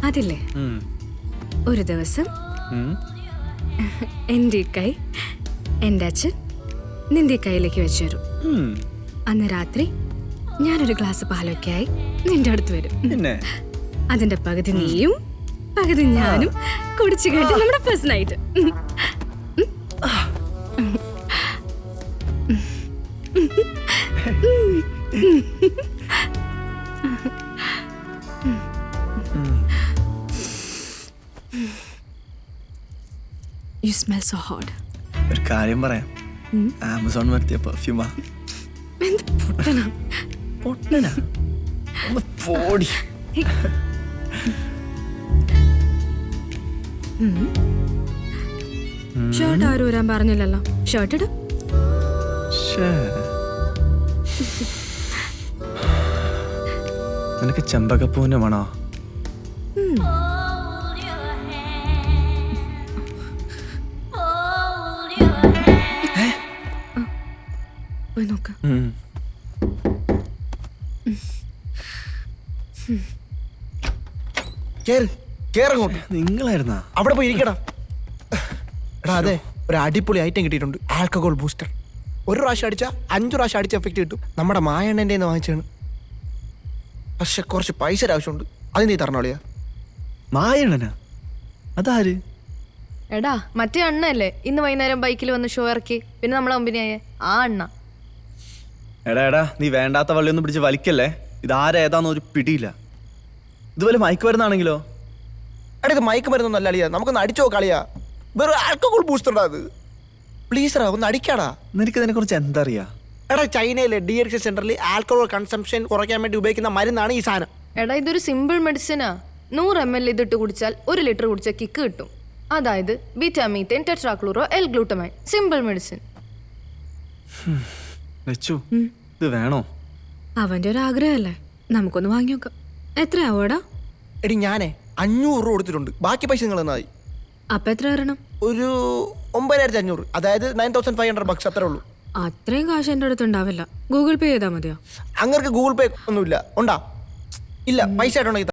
അതില്ലേ ഒരു ദിവസം എൻ്റെ കൈ എൻ്റെ അച്ഛൻ നിന്റെ കയ്യിലേക്ക് വെച്ചു തരും. അന്ന് രാത്രി ഞാനൊരു ഗ്ലാസ് പാലൊക്കെ ആയി നിന്റെ അടുത്ത് വരും. അതിന്റെ പകുതി നീയും പകുതി ഞാനും കുടിച്ചു കേട്ട് നമ്മുടെ first night. You smell so hot. ഒരു കാര്യം പറയാം, ആമസോൺ വരുത്തിയ പെർഫ്യൂമാ. പൊട്ടനാ പോടി. ഷർട്ട് ആരും വരാൻ പറഞ്ഞില്ലല്ലോ. ഷർട്ട് ഇടും. നിനക്ക് ചെമ്പകപ്പൂവിന്റെ മണോ? പോയി നോക്ക. നിങ്ങളായിരുന്നാ അവിടെ പോയി ഇരിക്കടാ. എടാ അതെ, ഒരു അടിപൊളി ഐറ്റം കിട്ടിയിട്ടുണ്ട്, ആൽക്കഹോൾ ബൂസ്റ്റർ. ഒരു പ്രാവശ്യം അടിച്ചാൽ 5 പ്രാവശ്യം അടിച്ച എഫക്റ്റ് കിട്ടും. നമ്മുടെ മായണ്ണൻ്റെ വാങ്ങിച്ചാണ്, പക്ഷെ കുറച്ച് പൈസ ആവശ്യമുണ്ട്. അത് നീ തരണോളിയാ. മായണ്ണനാ? അതാര്? എടാ മറ്റേ അണ്ണല്ലേ ഇന്ന് വൈകുന്നേരം ബൈക്കിൽ വന്ന് ഷോ ഇറക്കി പിന്നെ നമ്മളെ കമ്പനിയായ ആ അണ്ണ. എടാ നീ വേണ്ടാത്ത വള്ളിയൊന്നും പിടിച്ച് വലിക്കല്ലേ. ഇതാരേതാന്ന് ഒരു പിടിയില്ല. ഇതുപോലെ മയക്ക് വരുന്നാണെങ്കിലോ? എടാ ഇത് മയക്ക് മരുന്നൊന്നല്ല അളിയാ, നമുക്കൊന്ന് അടിച്ചോ കളിയാ. വെറും ആൽക്കഹോൾ ബൂസ്റ്റർ അത്. പ്ലീസ് റാ ഒന്ന് അടിക്കാടാ. നിനക്ക് ഇതിനെ കുറിച്ച് എന്താ അറിയാ? എടാ ചൈനയിലെ DX സെന്ററിൽ ആൽക്കഹോൾ കൺസംഷൻ കുറയ്ക്കാൻ വേണ്ടി ഉപയോഗിക്കുന്ന മരുന്നാണ് ഈ സാധനം. എടാ ഇതൊരു സിമ്പിൾ മെഡിസിനാ. 100 ml ഇതിട്ട് കുടിച്ചാൽ 1 ലിറ്റർ കുടിച്ച കിക്ക് കിട്ടും. അതായത് beta methane tetrachloro L glutamine. Simple medicine. ഇത് വേണോ? അവന്റെ ഒരു ആഗ്രഹമല്ലേ, നമുക്കൊന്ന് വാങ്ങി നോക്കാം. എത്രയാവോടാ? എടി ഞാനേ 500 രൂപ കൊടുത്തിട്ടുണ്ട്, ബാക്കി പൈസ നിങ്ങൾ തന്നാൽ മതി. അപ്പൊ എത്ര തരണം? ഒരു 9500, അതായത് 9500 ബക്സ്, അത്രേ ഉള്ളൂ. അത്രയും കാശ് എൻ്റെ അടുത്ത് ഉണ്ടാവില്ല. ഗൂഗിൾ പേ ചെയ്താൽ മതിയോ? അങ്ങനെ ഗൂഗിൾ പേ ഒന്നുമില്ല. ഉണ്ടാ? ഇല്ല, പൈസ ആയിട്ടുണ്ടെങ്കിൽ